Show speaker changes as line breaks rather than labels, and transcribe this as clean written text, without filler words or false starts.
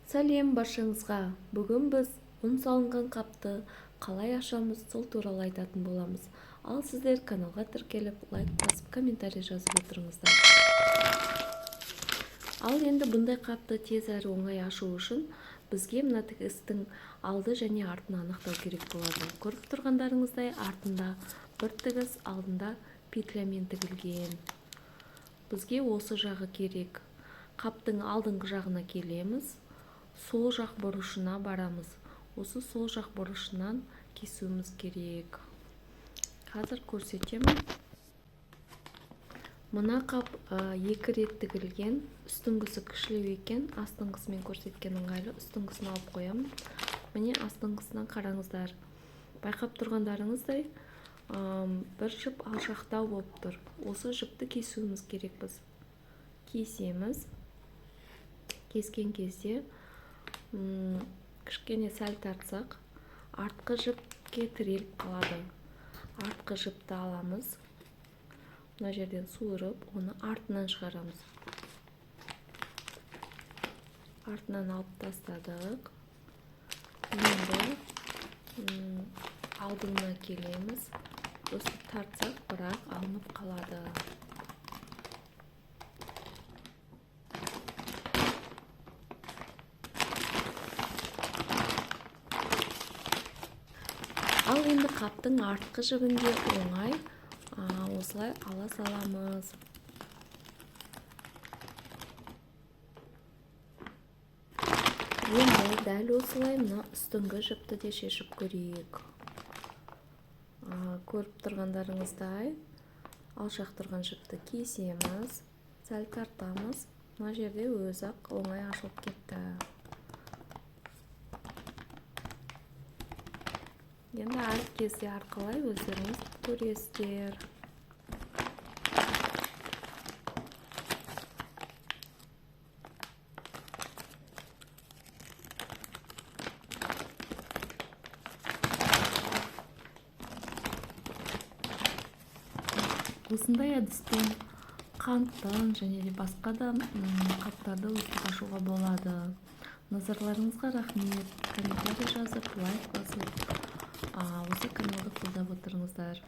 Сәлем баршаңызға. Бүгін біз ұн салынған қапты қалай ашамыз, сол туралы айтатын боламыз. Ал сіздер каналға тіркеліп, лайк басып, комментарий жазып отырыңыздар. Ал енді бұндай қапты тез әрі оңай ашу үшін бізге мына тігістің алды және артын анықтау керек болады. Көріп тұрғандарыңыздай, артында бір тігіс, алдында петлямен тігілген. Бізге осы жағы керек. Қаптың алдыңғы жағына келеміз. Сол жақ бұрышына барамыз. Осы сол жақ бұрышынан кесуіміз керек. Қазір көрсетемін. Мына қап екі рет тігілген. Үстіңгісі кішілеу екен. Астыңғысымен көрсеткен ыңғайлы. Үстіңгісін алып қоямын. Міне астыңғысынан қараңыздар. Байқап тұрғандарыңыздай бір жіп алшақтау болып тұр. Осы жіпті кесуіміз керек біз. Кесеміз. Кескен кезде кішкене сәл тартсақ, артқы жіпке тіреліп қалады. Артқы жіпті аламыз. Мына жерден суырып, оны артынан шығарамыз. Артынан алып тастадық. Енді алдына келеміз. Осы тартсақ, бірақ алынып қалады. Ал енді қаптың артқы жібінде оңай осылай ала саламыз. Енді дәл осылай мына үстіңгі жіпті де шешіп көрейік. Көріп тұрғандарыңыздай, алшақ тұрған жіпті кесеміз, сәл тартамыз. Мына жерде өзі-ақ оңай ашылып кетті. Енді әр кезде арқылай өздеріңіз көресіздер. Осындай әдіспен қанттан және де басқа да қаптарды өстіп ашуға болады. Назарларыңызға рахмет. Комментарий жазып, лайк басып, осы каналды қолдап отырыңыздар.